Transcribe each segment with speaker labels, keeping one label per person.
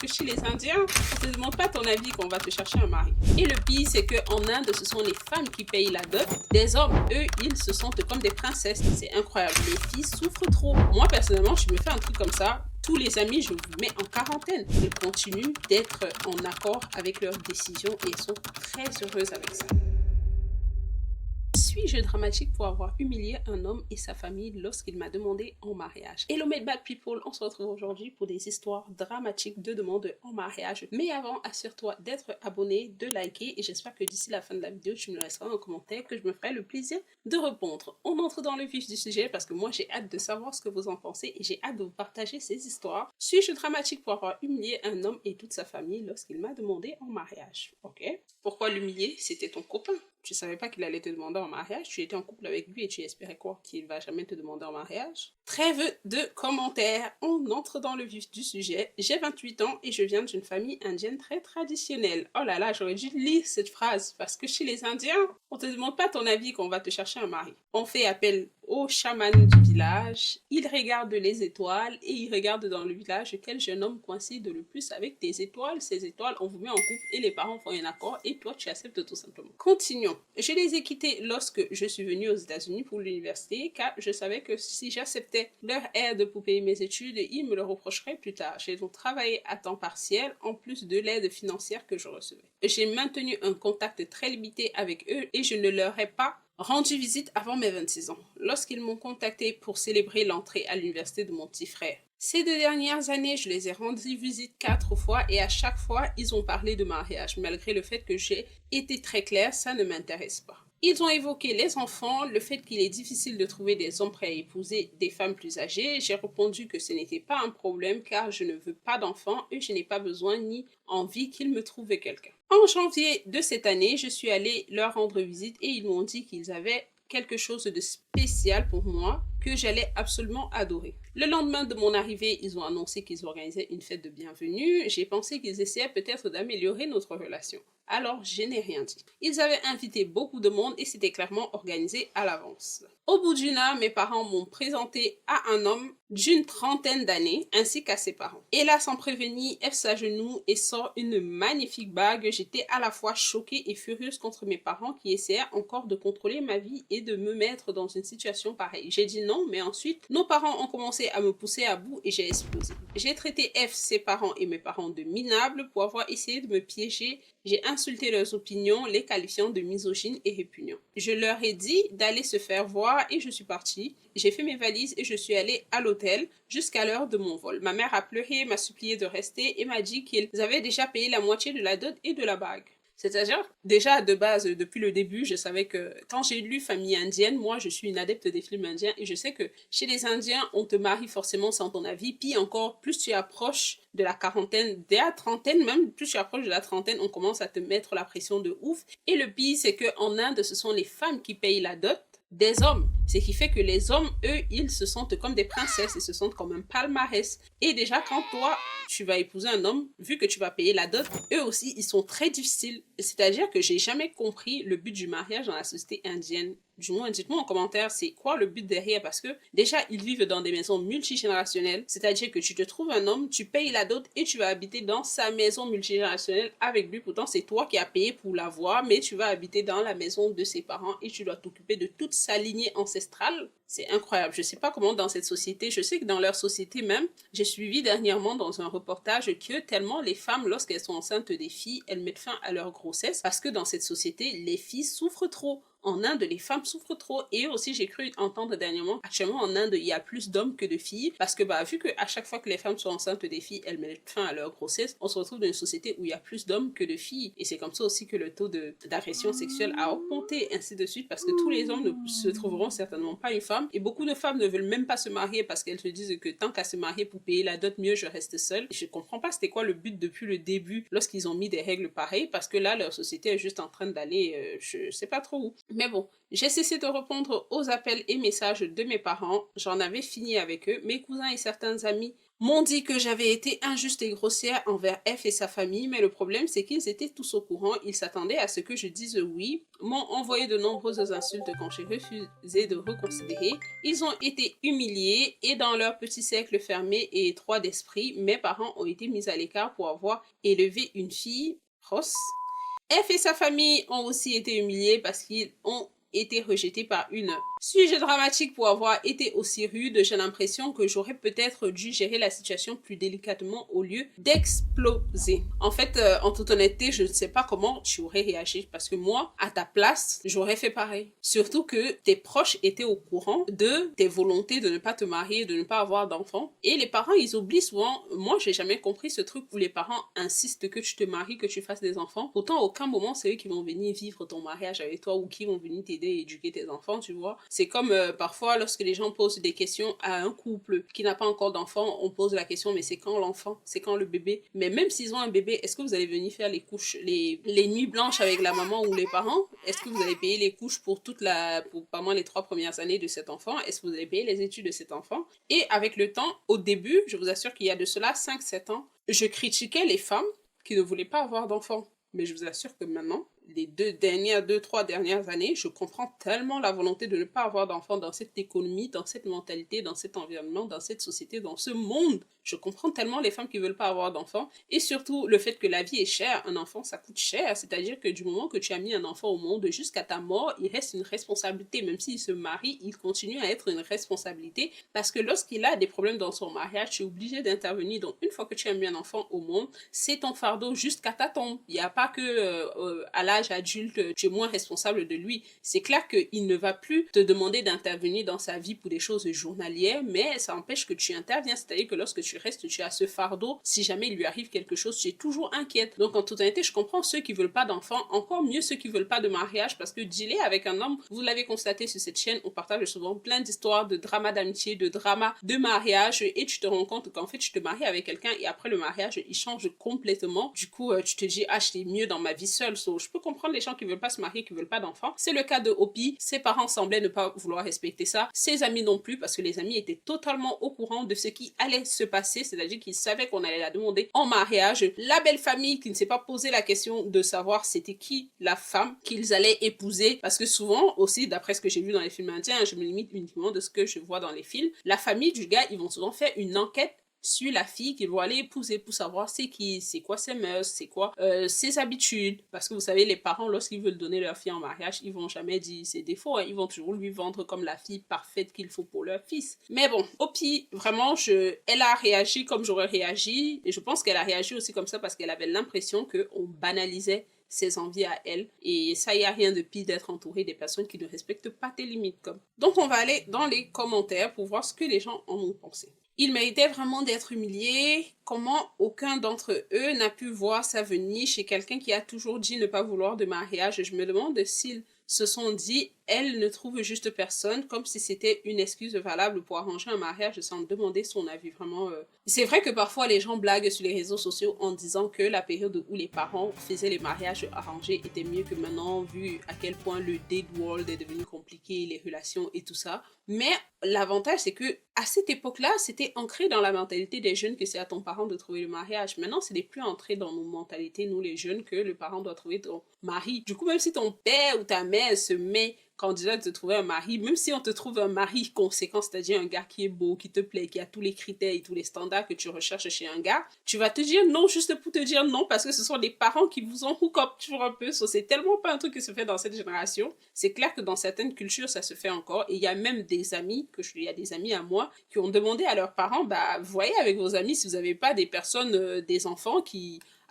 Speaker 1: que chez les Indiens, on te demande pas ton avis qu'on va te chercher un mari. Et le pire, c'est qu'en Inde, ce sont les femmes qui payent la dot. Des hommes, eux, ils se sentent comme des princesses. C'est incroyable. Les filles souffrent trop. Moi, personnellement, je me fais un truc comme ça. Tous les amis, je vous mets en quarantaine. Ils continuent d'être en accord avec leurs décisions et sont très heureuses avec ça. Suis-je dramatique pour avoir humilié un homme et sa famille lorsqu'il m'a demandé en mariage? Hello mes bad people, on se retrouve aujourd'hui pour des histoires dramatiques de demande en mariage. Mais avant, assure-toi d'être abonné, de liker et j'espère que d'ici la fin de la vidéo, tu me laisseras un commentaire que je me ferai le plaisir de répondre. On entre dans le vif du sujet parce que moi j'ai hâte de savoir ce que vous en pensez et j'ai hâte de vous partager ces histoires. Suis-je dramatique pour avoir humilié un homme et toute sa famille lorsqu'il m'a demandé en mariage? Ok. Pourquoi l'humilier? C'était ton copain. Tu savais pas qu'il allait te demander en mariage, tu étais en couple avec lui et tu espérais quoi? Qu'il va jamais te demander en mariage? Trêve de commentaires, on entre dans le vif du sujet. J'ai 28 ans et je viens d'une famille indienne très traditionnelle. Oh là là, j'aurais dû lire cette phrase parce que chez les Indiens, on te demande pas ton avis qu'on va te chercher un mari. On fait appel au chaman du village, il regarde les étoiles et il regarde dans le village quel jeune homme coïncide le plus avec tes étoiles. Ces étoiles, on vous met en couple et les parents font un accord et toi tu acceptes tout simplement. Continuons. Je les ai quittés lorsque je suis venue aux États-Unis pour l'université car je savais que si j'acceptais leur aide pour payer mes études, ils me le reprocheraient plus tard. J'ai donc travaillé à temps partiel en plus de l'aide financière que je recevais. J'ai maintenu un contact très limité avec eux et je ne leur ai pas rendu visite avant mes 26 ans, lorsqu'ils m'ont contacté pour célébrer l'entrée à l'université de mon petit frère. Ces 2 dernières années, je les ai rendu visite 4 fois et à chaque fois, ils ont parlé de mariage, malgré le fait que j'ai été très claire, ça ne m'intéresse pas. Ils ont évoqué les enfants, le fait qu'il est difficile de trouver des hommes prêts à épouser des femmes plus âgées. J'ai répondu que ce n'était pas un problème car je ne veux pas d'enfants et je n'ai pas besoin ni envie qu'ils me trouvent quelqu'un. En janvier de cette année, je suis allée leur rendre visite et ils m'ont dit qu'ils avaient quelque chose de spécial pour moi que j'allais absolument adorer. Le lendemain de mon arrivée, ils ont annoncé qu'ils organisaient une fête de bienvenue. J'ai pensé qu'ils essayaient peut-être d'améliorer notre relation. Alors, je n'ai rien dit. Ils avaient invité beaucoup de monde et c'était clairement organisé à l'avance. Au bout d'une heure, mes parents m'ont présenté à un homme d'une trentaine d'années ainsi qu'à ses parents. Et là, sans prévenir, elle s'agenouille et sort une magnifique bague. J'étais à la fois choquée et furieuse contre mes parents qui essayaient encore de contrôler ma vie et de me mettre dans une situation pareille. J'ai dit non, mais ensuite, nos parents ont commencé à me pousser à bout et j'ai explosé. J'ai traité F, ses parents et mes parents de minables pour avoir essayé de me piéger. J'ai insulté leurs opinions, les qualifiant de misogynes et répugnants. Je leur ai dit d'aller se faire voir et je suis partie. J'ai fait mes valises et je suis allée à l'hôtel jusqu'à l'heure de mon vol. Ma mère a pleuré, m'a supplié de rester et m'a dit qu'ils avaient déjà payé la moitié de la dot et de la bague. C'est-à-dire, déjà de base, depuis le début, je savais que quand j'ai lu famille indienne, moi je suis une adepte des films indiens et je sais que chez les Indiens, on te marie forcément sans ton avis. Puis encore, plus tu approches de la quarantaine, dès la trentaine même, plus tu approches de la trentaine, on commence à te mettre la pression de ouf. Et le pire, c'est qu'en Inde, ce sont les femmes qui payent la dot des hommes. Ce qui fait que les hommes, eux, ils se sentent comme des princesses, ils se sentent comme un palmarès. Et déjà, quand toi, tu vas épouser un homme, vu que tu vas payer la dot, eux aussi, ils sont très difficiles. C'est-à-dire que j'ai jamais compris le but du mariage dans la société indienne. Du moins, dites-moi en commentaire, c'est quoi le but derrière? Parce que déjà, ils vivent dans des maisons multigénérationnelles. C'est-à-dire que tu te trouves un homme, tu payes la dot et tu vas habiter dans sa maison multigénérationnelle avec lui. Pourtant, c'est toi qui as payé pour l'avoir, mais tu vas habiter dans la maison de ses parents et tu dois t'occuper de toute sa lignée ancestrale. C'est incroyable. Je sais pas comment dans cette société, je sais que dans leur société même, j'ai suivi dernièrement dans un reportage que tellement les femmes, lorsqu'elles sont enceintes des filles, elles mettent fin à leur grossesse parce que dans cette société, les filles souffrent trop. En Inde, les femmes souffrent trop. Et aussi, j'ai cru entendre dernièrement, actuellement en Inde, il y a plus d'hommes que de filles. Parce que vu qu'à chaque fois que les femmes sont enceintes des filles, elles mettent fin à leur grossesse, on se retrouve dans une société où il y a plus d'hommes que de filles. Et c'est comme ça aussi que le taux d'agression sexuelle a augmenté, ainsi de suite. Parce que tous les hommes ne se trouveront certainement pas une femme. Et beaucoup de femmes ne veulent même pas se marier parce qu'elles se disent que tant qu'à se marier pour payer la dot, mieux je reste seule. Et je comprends pas c'était quoi le but depuis le début lorsqu'ils ont mis des règles pareilles. Parce que là, leur société est juste en train d'aller, je sais pas trop où. Mais bon, j'ai cessé de répondre aux appels et messages de mes parents. J'en avais fini avec eux. Mes cousins et certains amis m'ont dit que j'avais été injuste et grossière envers F et sa famille, mais le problème c'est qu'ils étaient tous au courant, ils s'attendaient à ce que je dise oui, m'ont envoyé de nombreuses insultes quand j'ai refusé de reconsidérer, ils ont été humiliés et dans leur petit cercle fermé et étroit d'esprit, mes parents ont été mis à l'écart pour avoir élevé une fille, Ross. F et sa famille ont aussi été humiliés parce qu'ils ont été rejetés par une sujet dramatique pour avoir été aussi rude. J'ai l'impression que j'aurais peut-être dû gérer la situation plus délicatement au lieu d'exploser. En fait, en toute honnêteté, je ne sais pas comment tu aurais réagi parce que moi, à ta place, j'aurais fait pareil. Surtout que tes proches étaient au courant de tes volontés de ne pas te marier, de ne pas avoir d'enfants. Et les parents, ils oublient souvent. Moi, j'ai jamais compris ce truc où les parents insistent que tu te maries, que tu fasses des enfants. Pourtant, à aucun moment, c'est eux qui vont venir vivre ton mariage avec toi ou qui vont venir t'aider à éduquer tes enfants, tu vois. C'est comme parfois, lorsque les gens posent des questions à un couple qui n'a pas encore d'enfant, on pose la question, mais c'est quand l'enfant? C'est quand le bébé? Mais même s'ils ont un bébé, est-ce que vous allez venir faire les couches, les nuits blanches avec la maman ou les parents? Est-ce que vous allez payer les couches pour pour pendant les 3 premières années de cet enfant? Est-ce que vous allez payer les études de cet enfant? Et avec le temps, au début, je vous assure qu'il y a de cela 5-7 ans, je critiquais les femmes qui ne voulaient pas avoir d'enfants. Mais je vous assure que maintenant, les 3 dernières années, je comprends tellement la volonté de ne pas avoir d'enfants dans cette économie, dans cette mentalité, dans cet environnement, dans cette société, dans ce monde. Je comprends tellement les femmes qui veulent pas avoir d'enfants et surtout le fait que la vie est chère. Un enfant, ça coûte cher. C'est-à-dire que du moment que tu as mis un enfant au monde jusqu'à ta mort, il reste une responsabilité. Même s'il se marie, il continue à être une responsabilité parce que lorsqu'il a des problèmes dans son mariage, tu es obligé d'intervenir. Donc, une fois que tu as mis un enfant au monde, c'est ton fardeau jusqu'à ta tombe. Il n'y a pas que à l'âge adulte, tu es moins responsable de lui. C'est clair qu'il ne va plus te demander d'intervenir dans sa vie pour des choses journalières, mais ça empêche que tu interviens. C'est-à-dire que lorsque tu restes, tu as ce fardeau. Si jamais il lui arrive quelque chose, tu es toujours inquiète. Donc, en toute honnêteté, je comprends ceux qui veulent pas d'enfants, encore mieux ceux qui veulent pas de mariage, parce que dealer avec un homme, vous l'avez constaté sur cette chaîne, on partage souvent plein d'histoires de dramas d'amitié, de dramas de mariage, et tu te rends compte qu'en fait, tu te maries avec quelqu'un et après le mariage, il change complètement. Du coup, tu te dis, ah, j'étais mieux dans ma vie seule. So, je peux comprendre les gens qui veulent pas se marier, qui veulent pas d'enfants. C'est le cas de Hopi. Ses parents semblaient ne pas vouloir respecter ça. Ses amis non plus, parce que les amis étaient totalement au courant de ce qui allait se passer, c'est-à-dire qu'ils savaient qu'on allait la demander en mariage. La belle famille qui ne s'est pas posé la question de savoir c'était qui la femme qu'ils allaient épouser, parce que souvent aussi, d'après ce que j'ai vu dans les films indiens, je me limite uniquement de ce que je vois dans les films, la famille du gars, ils vont souvent faire une enquête sur la fille qu'ils vont aller épouser pour savoir c'est qui, c'est quoi ses mœurs, c'est quoi ses habitudes. Parce que vous savez, les parents, lorsqu'ils veulent donner leur fille en mariage, ils vont jamais dire ses défauts, hein. Ils vont toujours lui vendre comme la fille parfaite qu'il faut pour leur fils. Mais bon, Hopi, vraiment, elle a réagi comme j'aurais réagi, et je pense qu'elle a réagi aussi comme ça parce qu'elle avait l'impression qu'on banalisait ses envies à elle. Et ça, il n'y a rien de pire d'être entouré des personnes qui ne respectent pas tes limites. Comme. Donc, on va aller dans les commentaires pour voir ce que les gens en ont pensé. Ils méritaient vraiment d'être humiliés. Comment aucun d'entre eux n'a pu voir ça venir chez quelqu'un qui a toujours dit ne pas vouloir de mariage. Je me demande s'ils se sont dit elle ne trouve juste personne, comme si c'était une excuse valable pour arranger un mariage sans demander son avis. Vraiment, c'est vrai que parfois les gens blaguent sur les réseaux sociaux en disant que la période où les parents faisaient les mariages arrangés était mieux que maintenant, vu à quel point le date world est devenu compliqué, les relations et tout ça. Mais l'avantage, c'est que à cette époque-là, c'était ancré dans la mentalité des jeunes que c'est à ton parent de trouver le mariage. Maintenant, ce n'est plus ancré dans nos mentalités, nous les jeunes, que le parent doit trouver ton mari. Du coup, même si ton père ou ta mère se met candidat de te trouver un mari, même si on te trouve un mari conséquent, c'est-à-dire un gars qui est beau, qui te plaît, qui a tous les critères et tous les standards que tu recherches chez un gars, tu vas te dire non juste pour te dire non parce que ce sont les parents qui vous ont hook up toujours un peu. So, c'est tellement pas un truc qui se fait dans cette génération. C'est clair que dans certaines cultures, ça se fait encore. Et il y a même des amis, il y a des amis à moi, qui ont demandé à leurs parents, bah, voyez avec vos amis si vous n'avez pas des personnes, des enfants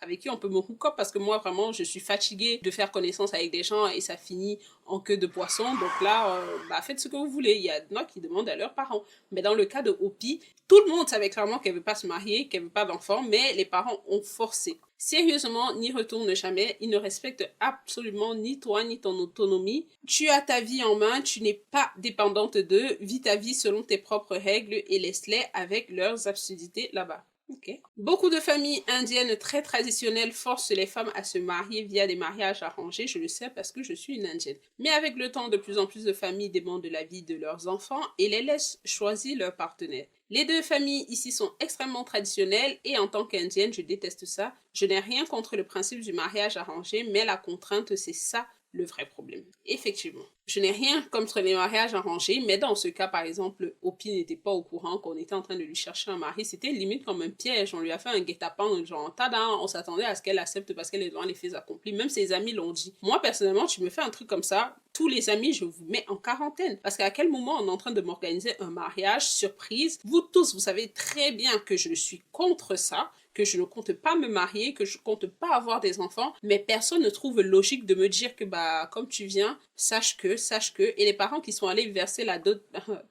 Speaker 1: avec qui on peut me hook up parce que moi vraiment je suis fatiguée de faire connaissance avec des gens et ça finit en queue de poisson. Donc là, bah, faites ce que vous voulez. Il y a des gens qui demandent à leurs parents. Mais dans le cas de Hopi, tout le monde savait clairement qu'elle ne veut pas se marier, qu'elle ne veut pas d'enfant, mais les parents ont forcé. Sérieusement, n'y retourne jamais. Ils ne respectent absolument ni toi ni ton autonomie. Tu as ta vie en main, tu n'es pas dépendante d'eux. Vis ta vie selon tes propres règles et laisse-les avec leurs absurdités là-bas. Ok. Beaucoup de familles indiennes très traditionnelles forcent les femmes à se marier via des mariages arrangés, je le sais parce que je suis une indienne. Mais avec le temps, de plus en plus de familles demandent la vie de leurs enfants et les laissent choisir leur partenaire. Les deux familles ici sont extrêmement traditionnelles et en tant qu'indienne, je déteste ça. Je n'ai rien contre le principe du mariage arrangé, mais la contrainte, c'est ça le vrai problème. Effectivement. Je n'ai rien contre les mariages arrangés, mais dans ce cas, par exemple, Opi n'était pas au courant qu'on était en train de lui chercher un mari. C'était limite comme un piège. On lui a fait un guet-apens, genre, tada, on s'attendait à ce qu'elle accepte parce qu'elle est devant les faits accomplis. Même ses amis l'ont dit. Moi, personnellement, tu me fais un truc comme ça, tous les amis, je vous mets en quarantaine. Parce qu'à quel moment on est en train de m'organiser un mariage surprise? Vous tous, vous savez très bien que je suis contre ça, que je ne compte pas me marier, que je ne compte pas avoir des enfants, mais personne ne trouve logique de me dire que, bah, comme tu viens, sache que, et les parents qui sont allés verser la dot,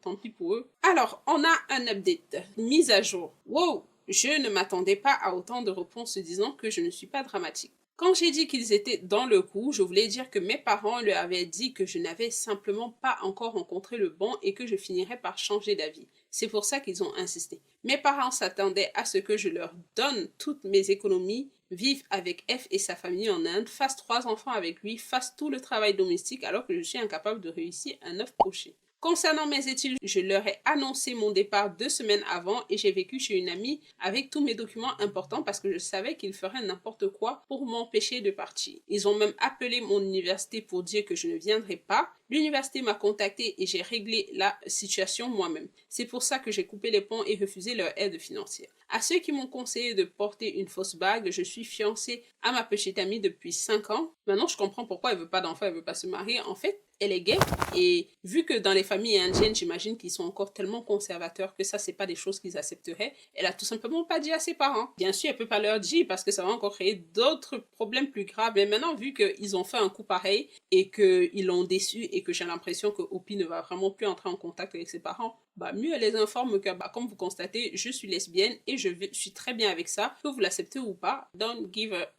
Speaker 1: tant pis pour eux. Alors, on a un update, mise à jour. Wow, je ne m'attendais pas à autant de réponses disant que je ne suis pas dramatique. Quand j'ai dit qu'ils étaient dans le coup, je voulais dire que mes parents leur avaient dit que je n'avais simplement pas encore rencontré le bon et que je finirais par changer d'avis. C'est pour ça qu'ils ont insisté. Mes parents s'attendaient à ce que je leur donne toutes mes économies, vive avec F et sa famille en Inde, fasse 3 enfants avec lui, fasse tout le travail domestique alors que je suis incapable de réussir un œuf poché. Concernant mes études, je leur ai annoncé mon départ 2 semaines avant et j'ai vécu chez une amie avec tous mes documents importants parce que je savais qu'ils feraient n'importe quoi pour m'empêcher de partir. Ils ont même appelé mon université pour dire que je ne viendrai pas. L'université m'a contacté et j'ai réglé la situation moi-même. C'est pour ça que j'ai coupé les ponts et refusé leur aide financière. À ceux qui m'ont conseillé de porter une fausse bague, je suis fiancée à ma petite amie depuis 5 ans. Maintenant, je comprends pourquoi elle veut pas d'enfant, elle veut pas se marier. En fait, elle est gay et vu que dans les familles indiennes, j'imagine qu'ils sont encore tellement conservateurs que ça, c'est pas des choses qu'ils accepteraient, elle a tout simplement pas dit à ses parents. Bien sûr, elle peut pas leur dire parce que ça va encore créer d'autres problèmes plus graves. Mais maintenant, vu qu'ils ont fait un coup pareil et qu'ils l'ont déçu et que j'ai l'impression que Opi ne va vraiment plus entrer en contact avec ses parents, bah mieux elle les informe que, bah, comme vous constatez, je suis lesbienne et je suis très bien avec ça. Que vous l'acceptez ou pas, don't give a...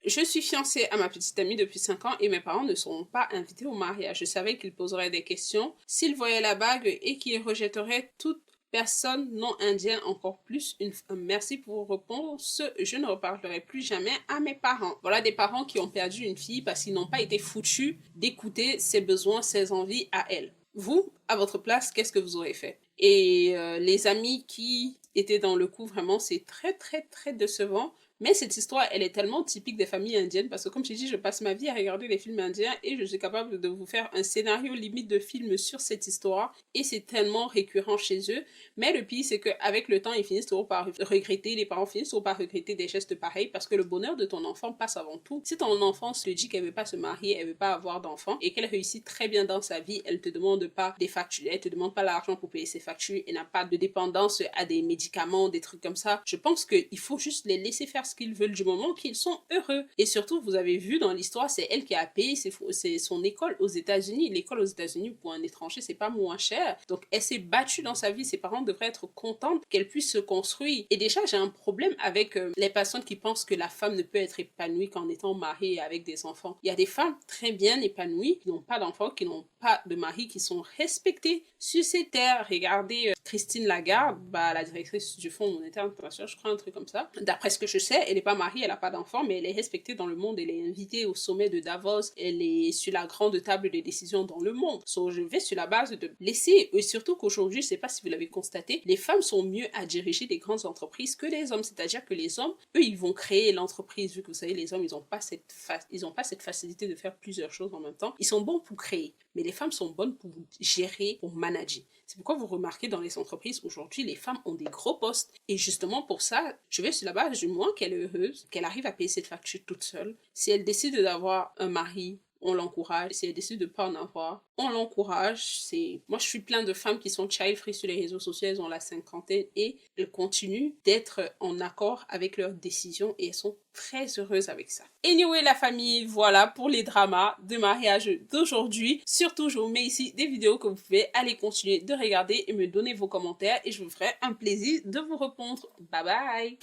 Speaker 1: Je suis fiancée à ma petite amie depuis 5 ans et mes parents ne seront pas invités au mariage. Je savais qu'ils poseraient des questions s'ils voyaient la bague et qu'ils rejetteraient toute personne non indienne, encore plus merci pour vos réponses. Je ne reparlerai plus jamais à mes parents. Voilà des parents qui ont perdu une fille parce qu'ils n'ont pas été foutus d'écouter ses besoins, ses envies à elle. Vous, à votre place, qu'est-ce que vous aurez fait? Et les amis qui étaient dans le coup, vraiment, c'est très, très, très décevant. Mais cette histoire, elle est tellement typique des familles indiennes parce que comme j'ai dit, je passe ma vie à regarder les films indiens et je suis capable de vous faire un scénario limite de film sur cette histoire et c'est tellement récurrent chez eux. Mais le pire, c'est qu'avec le temps, ils finissent toujours par regretter, les parents finissent toujours par regretter des gestes pareils parce que le bonheur de ton enfant passe avant tout. Si ton enfant se dit qu'elle veut pas se marier, elle veut pas avoir d'enfant et qu'elle réussit très bien dans sa vie, elle te demande pas des factures, elle te demande pas l'argent pour payer ses factures, elle n'a pas de dépendance à des médicaments, des trucs comme ça. Je pense qu'il faut juste les laisser faire ce qu'ils veulent du moment qu'ils sont heureux. Et surtout, vous avez vu dans l'histoire, c'est elle qui a payé c'est son école aux États-Unis. L'école aux États-Unis pour un étranger, c'est pas moins cher. Donc, elle s'est battue dans sa vie. Ses parents devraient être contents qu'elle puisse se construire. Et déjà, j'ai un problème avec les personnes qui pensent que la femme ne peut être épanouie qu'en étant mariée avec des enfants. Il y a des femmes très bien épanouies qui n'ont pas d'enfants, qui n'ont pas de mari, qui sont respectées sur ces terres. Regardez Christine Lagarde, bah, la directrice du Fonds monétaire international, je crois, un truc comme ça. D'après ce que je sais, elle n'est pas mariée, elle n'a pas d'enfant, mais elle est respectée dans le monde, elle est invitée au sommet de Davos, elle est sur la grande table des décisions dans le monde. So, je vais sur la base de laisser, et surtout qu'aujourd'hui, je ne sais pas si vous l'avez constaté, les femmes sont mieux à diriger des grandes entreprises que les hommes, c'est-à-dire que les hommes, eux, ils vont créer l'entreprise, vu que vous savez, les hommes, ils n'ont pas cette facilité de faire plusieurs choses en même temps. Ils sont bons pour créer, mais les femmes sont bonnes pour gérer, pour manager. C'est pourquoi vous remarquez dans les entreprises, aujourd'hui, les femmes ont des gros postes. Et justement pour ça, je vais sur la base du moins qu'elle est heureuse, qu'elle arrive à payer cette facture toute seule. Si elle décide d'avoir un mari, on l'encourage. Si elle décide de ne pas en avoir, on l'encourage. Moi, je suis plein de femmes qui sont child-free sur les réseaux sociaux, elles ont la cinquantaine et elles continuent d'être en accord avec leurs décisions et elles sont très heureuses avec ça. Anyway, la famille, voilà pour les dramas de mariage d'aujourd'hui. Surtout, je vous mets ici des vidéos que vous pouvez aller continuer de regarder et me donner vos commentaires et je vous ferai un plaisir de vous répondre. Bye bye!